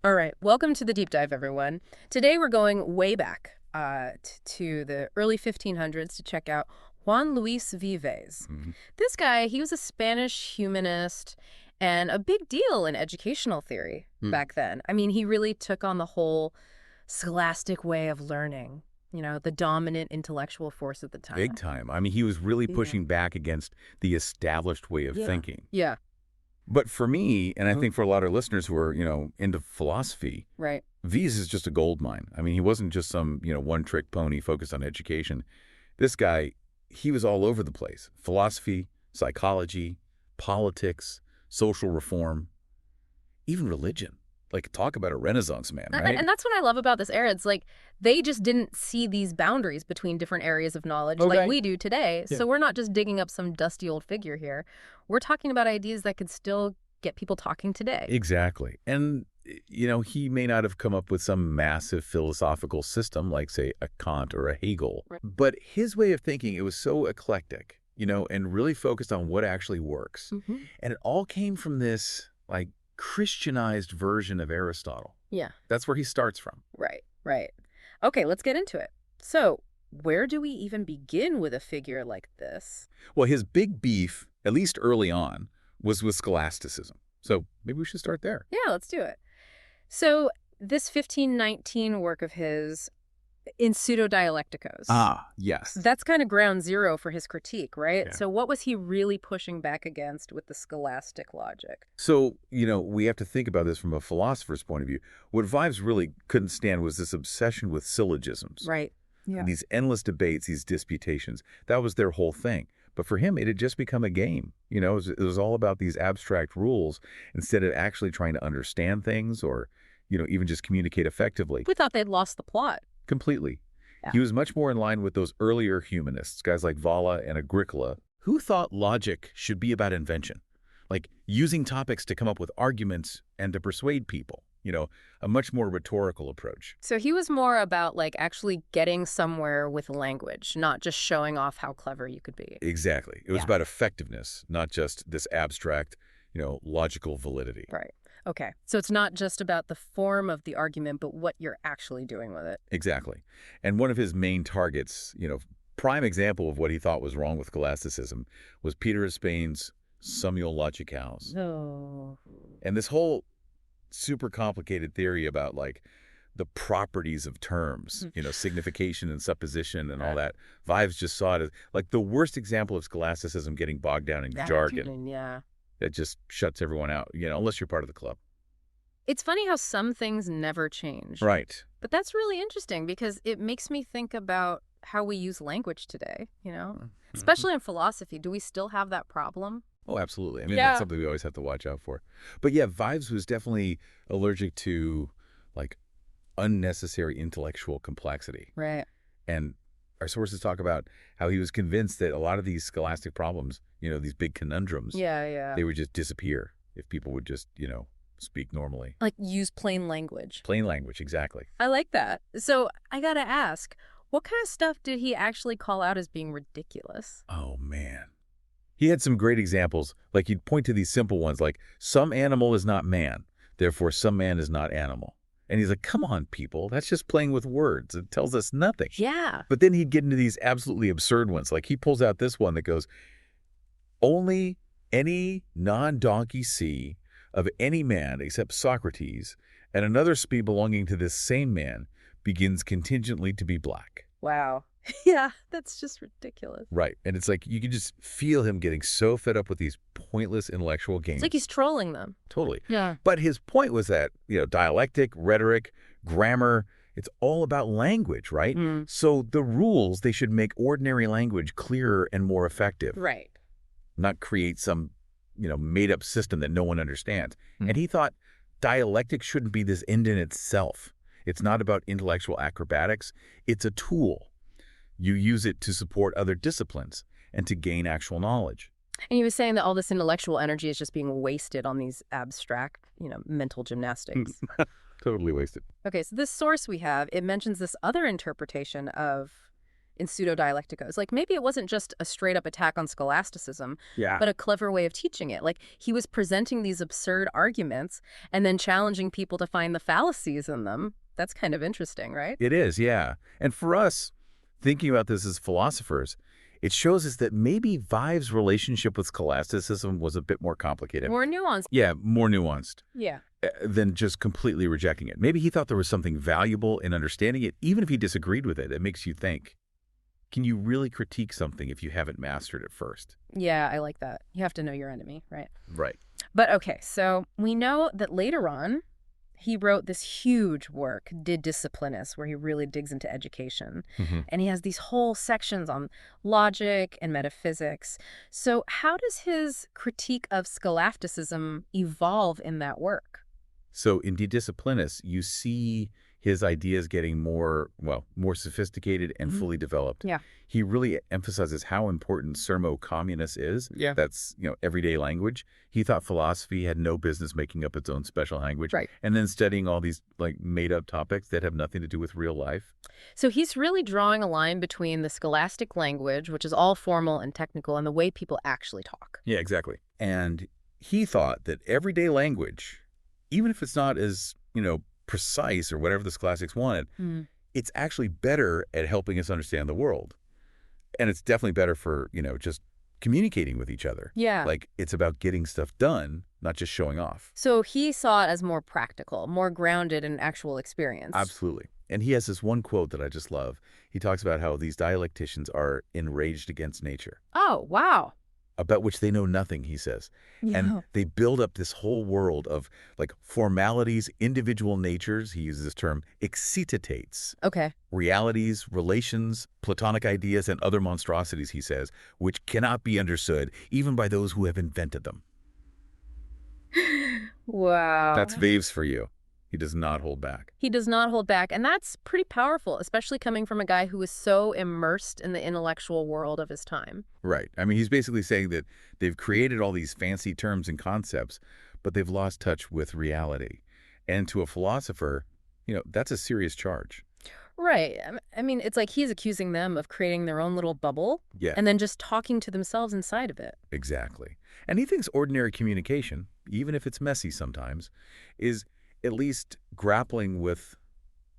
All right, welcome to the deep dive, everyone. Today we're going way back to the early 1500s to check out Juan Luis Vives. Mhm. This guy, he was a Spanish humanist and a big deal in educational theory Hmm. back then. I mean, he really took on the whole scholastic way of learning, the dominant intellectual force at the Big time. time. I mean, he was really Yeah. pushing back against the established way of Yeah. thinking. Yeah, But for me, and I think for a lot of listeners who are, into philosophy, right. V's is just a gold mine. I mean, he wasn't just some, one-trick pony focused on education. This guy, he was all over the place. Philosophy, psychology, politics, social reform, even religion. Like, talk about a Renaissance man, And right? and that's what I love about this era. It's like they just didn't see these boundaries between different areas of knowledge like Okay. we do today. Yeah. So we're not just digging up some dusty old figure here. We're talking about ideas that could still get people talking today. Exactly. And, he may not have come up with some massive philosophical system like, say, a Kant or a Hegel. Right. But his way of thinking, it was so eclectic, and really focused on what actually works. Mm-hmm. And it all came from this, like, Christianized version of Aristotle. Yeah, That's where he starts from. right, right. Okay, let's get into it. So where do we even begin with a figure like this? Well, his big beef, at least early on, was with scholasticism. So maybe we should start there. Yeah, let's do it. So this 1519 work of his, In Pseudo-Dialecticos. Yes. That's kind of ground zero for his critique, right? Yeah. So what was he really pushing back against with the scholastic logic? So, we have to think about this from a philosopher's point of view. What Vives really couldn't stand was this obsession with syllogisms. Right. Yeah. These endless debates, these disputations. That was their whole thing. But for him, it had just become a game. It was all about these abstract rules instead of actually trying to understand things or, even just communicate effectively. We thought they'd lost the plot. Completely. Yeah. He was much more in line with those earlier humanists, guys like Valla and Agricola, who thought logic should be about invention, like using topics to come up with arguments and to persuade people, a much more rhetorical approach. So he was more about actually getting somewhere with language, not just showing off how clever you could be. Exactly. It was Yeah. about effectiveness, not just this abstract, logical validity. Right. Okay. So it's not just about the form of the argument, but what you're actually doing with it. Exactly. And one of his main targets, prime example of what he thought was wrong with scholasticism was Peter of Spain's Summum Logicals. Oh. And this whole super complicated theory about the properties of terms, signification and supposition and all that. Vives just saw it as the worst example of scholasticism getting bogged down in jargon. Yeah. That just shuts everyone out, unless you're part of the club. It's funny how some things never change. Right. But that's really interesting because it makes me think about how we use language today, especially in philosophy. Do we still have that problem? Oh, absolutely. I mean, Yeah. that's something we always have to watch out for. But yeah, Vives was definitely allergic to unnecessary intellectual complexity. Right. And our sources talk about how he was convinced that a lot of these scholastic problems, these big conundrums, Yeah. they would just disappear if people would just, speak normally. Use plain language. Plain language, exactly. I like that. So I gotta ask, what kind of stuff did he actually call out as being ridiculous? Oh, man. He had some great examples. He'd point to these simple ones, like some animal is not man, therefore some man is not animal. And he's like, come on, people, that's just playing with words. It tells us nothing. Yeah. But then he'd get into these absolutely absurd ones. He pulls out this one that goes, only any non-donkey see of any man except Socrates, and another speed belonging to this same man begins contingently to be black. Wow. Yeah, that's just ridiculous. Right. And it's you can just feel him getting so fed up with these pointless intellectual games. It's like he's trolling them. Totally. Yeah. But his point was that, dialectic, rhetoric, grammar, it's all about language, right? Mm. So the rules, they should make ordinary language clearer and more effective. Right. Not create some, made-up system that no one understands. And he thought dialectic shouldn't be this end in itself. It's not about intellectual acrobatics. It's a tool. You use it to support other disciplines and to gain actual knowledge. And he was saying that all this intellectual energy is just being wasted on these abstract, mental gymnastics. Totally wasted. Okay, so this source we have, it mentions this other interpretation of in pseudo-dialecticos. Like, maybe it wasn't just a straight-up attack on scholasticism, Yeah. but a clever way of teaching it. Like, he was presenting these absurd arguments and then challenging people to find the fallacies in them. That's kind of interesting, right? It is, yeah. And for us, thinking about this as philosophers, it shows us that maybe Vives' relationship with scholasticism was a bit more complicated. More nuanced. Yeah, more nuanced Yeah. than just completely rejecting it. Maybe he thought there was something valuable in understanding it, even if he disagreed with it. It makes you think, can you really critique something if you haven't mastered it first? Yeah, I like that. You have to know your enemy, right? Right. But okay, so we know that later on, he wrote this huge work, De Disciplinis, where he really digs into education. Hmm. And he has these whole sections on logic and metaphysics. So how does his critique of scholasticism evolve in that work? So in De Disciplinis, you see his ideas getting more sophisticated and fully developed. Yeah. He really emphasizes how important sermo communis is. Yeah. That's, everyday language. He thought philosophy had no business making up its own special language. Right. And then studying all these made-up topics that have nothing to do with real life. So he's really drawing a line between the scholastic language, which is all formal and technical, and the way people actually talk. Yeah, exactly. And he thought that everyday language, even if it's not as, precise or whatever the scholastics wanted, it's actually better at helping us understand the world. And it's definitely better for, just communicating with each other. Yeah. Like, it's about getting stuff done, not just showing off. So he saw it as more practical, more grounded in actual experience. Absolutely. And he has this one quote that I just love. He talks about how these dialecticians are enraged against nature, Oh, wow. about which they know nothing, he says. Yeah. And they build up this whole world of formalities, individual natures. He uses this term, excitates. Okay. Realities, relations, platonic ideas, and other monstrosities, he says, which cannot be understood even by those who have invented them. Wow. That's Vives for you. He does not hold back. He does not hold back. And that's pretty powerful, especially coming from a guy who was so immersed in the intellectual world of his time. Right. I mean, he's basically saying that they've created all these fancy terms and concepts, but they've lost touch with reality. And to a philosopher, that's a serious charge. Right. I mean, it's like he's accusing them of creating their own little bubble Yeah. and then just talking to themselves inside of it. Exactly. And he thinks ordinary communication, even if it's messy sometimes, is at least grappling with,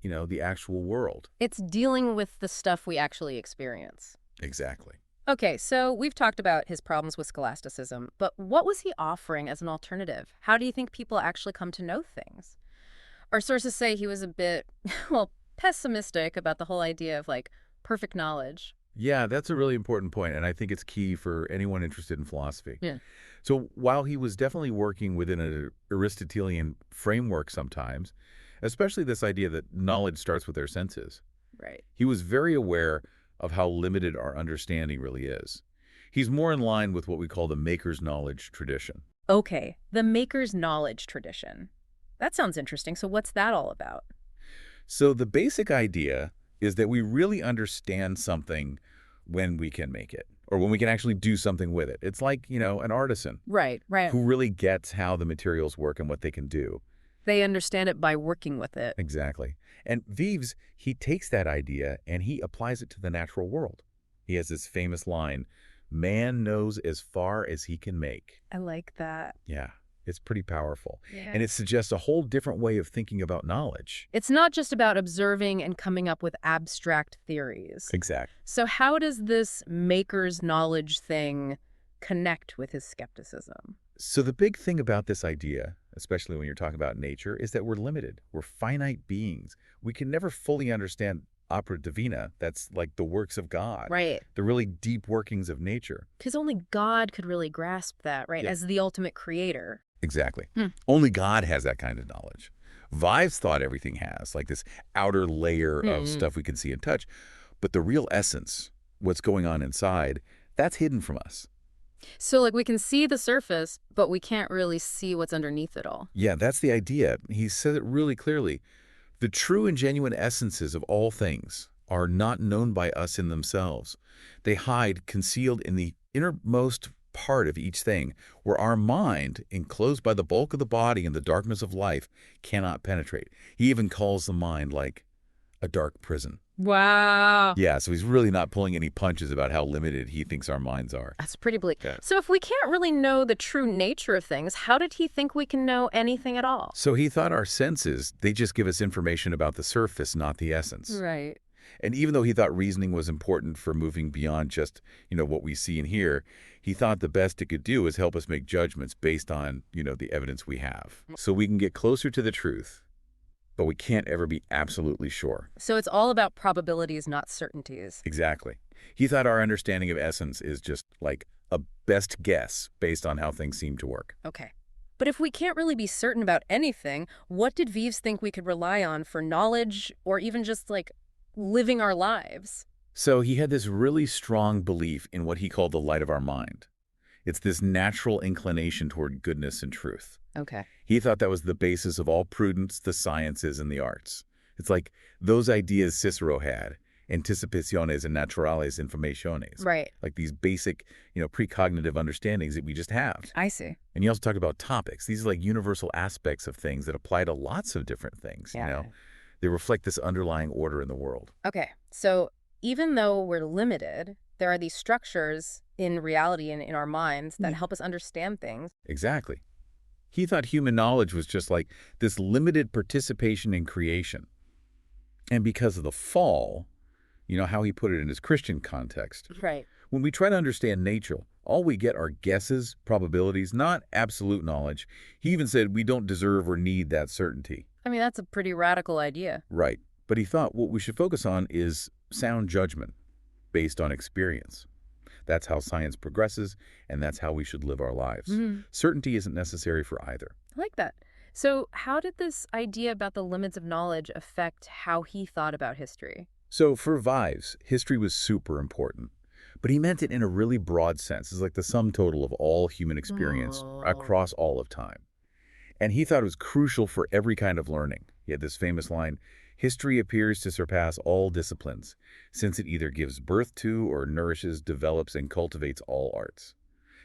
the actual world. It's dealing with the stuff we actually experience. Exactly. Okay, so we've talked about his problems with scholasticism, but what was he offering as an alternative? How do you think people actually come to know things? Our sources say he was a bit, pessimistic about the whole idea of, perfect knowledge. Yeah, that's a really important point, and I think it's key for anyone interested in philosophy. Yeah. So while he was definitely working within an Aristotelian framework sometimes, especially this idea that knowledge starts with our senses, Right. he was very aware of how limited our understanding really is. He's more in line with what we call the maker's knowledge tradition. Okay, the maker's knowledge tradition. That sounds interesting. So what's that all about? So the basic idea is that we really understand something when we can make it, or when we can actually do something with it. It's like, an artisan Right. who really gets how the materials work and what they can do. They understand it by working with it. Exactly. And Vives, he takes that idea and he applies it to the natural world. He has this famous line, "Man knows as far as he can make." I like that. Yeah, it's pretty powerful. Yeah. And it suggests a whole different way of thinking about knowledge. It's not just about observing and coming up with abstract theories. Exactly. So how does this maker's knowledge thing connect with his skepticism? So the big thing about this idea, especially when you're talking about nature, is that we're limited. We're finite beings. We can never fully understand opera divina. That's like the works of God. Right. The really deep workings of nature. Because only God could really grasp that, right? Yeah. As the ultimate creator. Exactly. Only God has that kind of knowledge. Vives thought everything has, like this outer layer of stuff we can see and touch. But the real essence, what's going on inside, that's hidden from us. So we can see the surface, but we can't really see what's underneath it all. Yeah, that's the idea. He says it really clearly. The true and genuine essences of all things are not known by us in themselves. They hide concealed in the innermost part of each thing, where our mind, enclosed by the bulk of the body and the darkness of life, cannot penetrate. He even calls the mind like a dark prison. Wow. Yeah, so he's really not pulling any punches about how limited he thinks our minds are. That's pretty bleak. Yeah. So if we can't really know the true nature of things, how did he think we can know anything at all? So he thought our senses, they just give us information about the surface, not the essence. Right. And even though he thought reasoning was important for moving beyond just, what we see and hear, he thought the best it could do is help us make judgments based on, the evidence we have. So we can get closer to the truth, but we can't ever be absolutely sure. So it's all about probabilities, not certainties. Exactly. He thought our understanding of essence is just like a best guess based on how things seem to work. Okay. But if we can't really be certain about anything, what did Vives think we could rely on for knowledge or even just like living our lives? So he had this really strong belief in what he called the light of our mind. It's this natural inclination toward goodness and truth. Okay. He thought that was the basis of all prudence, the sciences, and the arts. It's like those ideas Cicero had, anticipaciones and naturales informationes. Right. Like these basic, precognitive understandings that we just have. I see. And he also talked about topics. These are like universal aspects of things that apply to lots of different things, Yeah. They reflect this underlying order in the world. Okay. So even though we're limited, there are these structures in reality and in our minds that help us understand things. Exactly. He thought human knowledge was just like this limited participation in creation. And because of the fall, how he put it in his Christian context, Right. when we try to understand nature, all we get are guesses, probabilities, not absolute knowledge. He even said we don't deserve or need that certainty. I mean, that's a pretty radical idea. Right. But he thought what we should focus on is sound judgment based on experience. That's how science progresses, and that's how we should live our lives. Certainty isn't necessary for either. I like that. So how did this idea about the limits of knowledge affect how he thought about history? So for Vives, history was super important. But he meant it in a really broad sense. It's like the sum total of all human experience across all of time. And he thought it was crucial for every kind of learning. He had this famous line, "History appears to surpass all disciplines, since it either gives birth to or nourishes, develops, and cultivates all arts."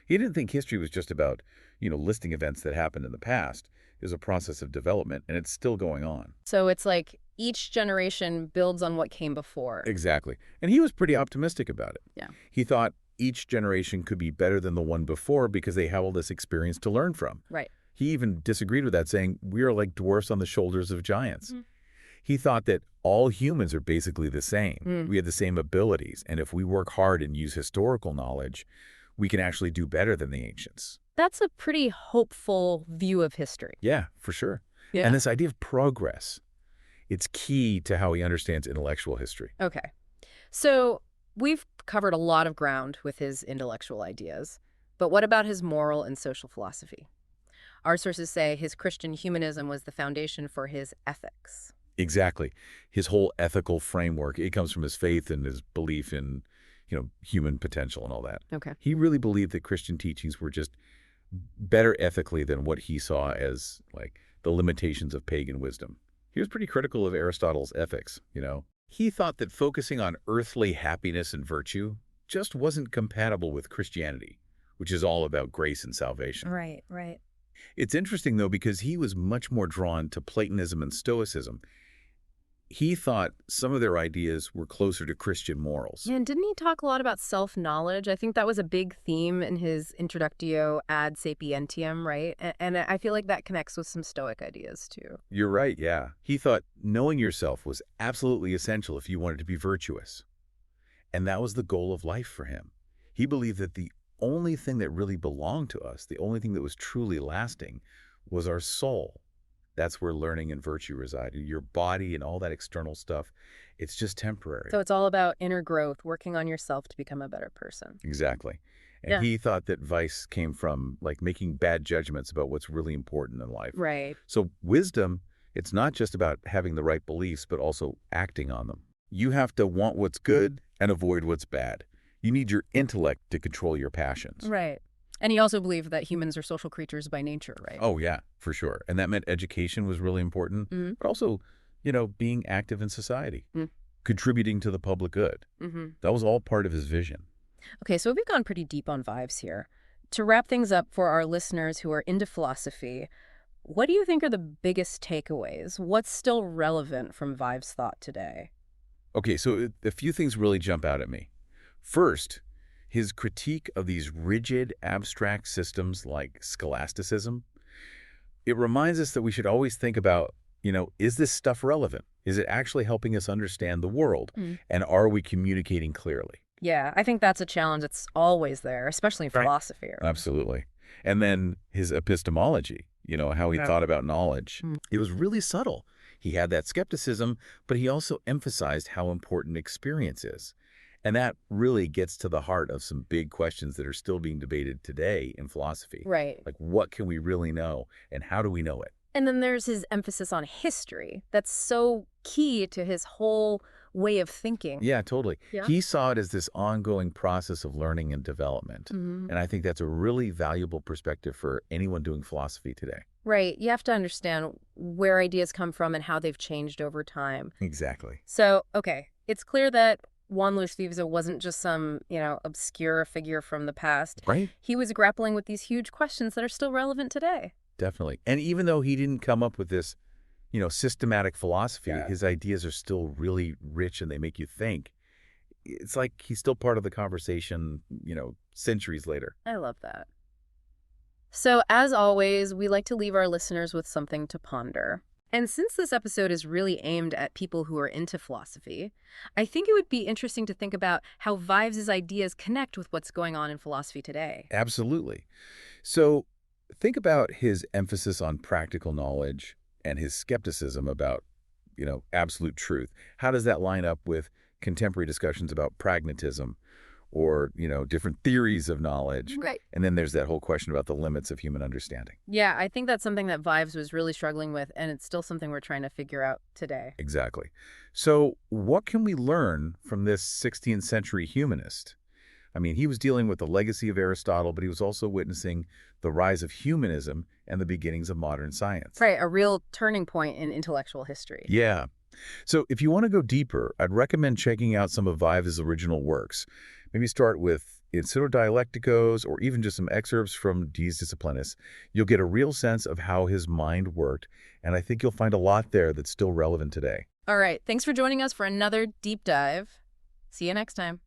He didn't think history was just about, listing events that happened in the past. It was a process of development, and it's still going on. So it's like each generation builds on what came before. Exactly. And he was pretty optimistic about it. Yeah. He thought each generation could be better than the one before because they have all this experience to learn from. Right. He even disagreed with that, saying, we are like dwarfs on the shoulders of giants. He thought that all humans are basically the same. We have the same abilities. And if we work hard and use historical knowledge, we can actually do better than the ancients. That's a pretty hopeful view of history. Yeah, for sure. Yeah. And this idea of progress, it's key to how he understands intellectual history. Okay. So we've covered a lot of ground with his intellectual ideas, but what about his moral and social philosophy? Our sources say his Christian humanism was the foundation for his ethics. Exactly. His whole ethical framework, it comes from his faith and his belief in, human potential and all that. Okay. He really believed that Christian teachings were just better ethically than what he saw as, like, the limitations of pagan wisdom. He was pretty critical of Aristotle's ethics, He thought that focusing on earthly happiness and virtue just wasn't compatible with Christianity, which is all about grace and salvation. Right, right. It's interesting, though, because he was much more drawn to Platonism and Stoicism. He thought some of their ideas were closer to Christian morals. Yeah, and didn't he talk a lot about self-knowledge? I think that was a big theme in his Introductio ad Sapientiam, right? And I feel like that connects with some Stoic ideas, too. You're right, yeah. He thought knowing yourself was absolutely essential if you wanted to be virtuous. And that was the goal of life for him. He believed that the only thing that really belonged to us, the only thing that was truly lasting, was our soul. That's where learning and virtue reside. Your body and all that external stuff, it's just temporary. So it's all about inner growth, working on yourself to become a better person. Exactly. And Yeah. he thought that vice came from, like, making bad judgments about what's really important in life. Right. So wisdom, it's not just about having the right beliefs, but also acting on them. You have to want what's good and avoid what's bad. You need your intellect to control your passions. Right. And he also believed that humans are social creatures by nature, right? Oh, yeah, for sure. And that meant education was really important, but also, being active in society, contributing to the public good. That was all part of his vision. Okay, so we've gone pretty deep on Vives here. To wrap things up for our listeners who are into philosophy, What do you think are the biggest takeaways? What's still relevant from Vives' thought today? Okay, so a few things really jump out at me. First, his critique of these rigid, abstract systems like scholasticism. It reminds us that we should always think about, is this stuff relevant? Is it actually helping us understand the world? Mm. And are we communicating clearly? Yeah, I think that's a challenge that's always there, especially in Right. philosophy. Absolutely. And then his epistemology, how he thought about knowledge. Mm. It was really subtle. He had that skepticism, but he also emphasized how important experience is. And that really gets to the heart of some big questions that are still being debated today in philosophy. Right. Like, what can we really know, and how do we know it? And then there's his emphasis on history. That's so key to his whole way of thinking. Yeah, totally. Yeah. He saw it as this ongoing process of learning and development. Mhm. And I think that's a really valuable perspective for anyone doing philosophy today. Right. You have to understand where ideas come from and how they've changed over time. Exactly. So, okay, it's clear that Juan Luis Vives wasn't just some, obscure figure from the past. Right? He was grappling with these huge questions that are still relevant today. Definitely. And even though he didn't come up with this, systematic philosophy, Yeah. his ideas are still really rich and they make you think. It's like he's still part of the conversation, centuries later. I love that. So, as always, we like to leave our listeners with something to ponder. And since this episode is really aimed at people who are into philosophy, I think it would be interesting to think about how Vives' ideas connect with what's going on in philosophy today. Absolutely. So think about his emphasis on practical knowledge and his skepticism about, absolute truth. How does that line up with contemporary discussions about pragmatism or, different theories of knowledge? Right. And then there's that whole question about the limits of human understanding. Yeah, I think that's something that Vives was really struggling with, and it's still something we're trying to figure out today. Exactly. So what can we learn from this 16th century humanist? I mean, he was dealing with the legacy of Aristotle, but he was also witnessing the rise of humanism and the beginnings of modern science. Right, a real turning point in intellectual history. Yeah. So if you want to go deeper, I'd recommend checking out some of Vives' original works. Maybe start with Insider Dialecticos or even just some excerpts from Dies Disciplinis. You'll get a real sense of how his mind worked, and I think you'll find a lot there that's still relevant today. All right, thanks for joining us for another deep dive. See you next time.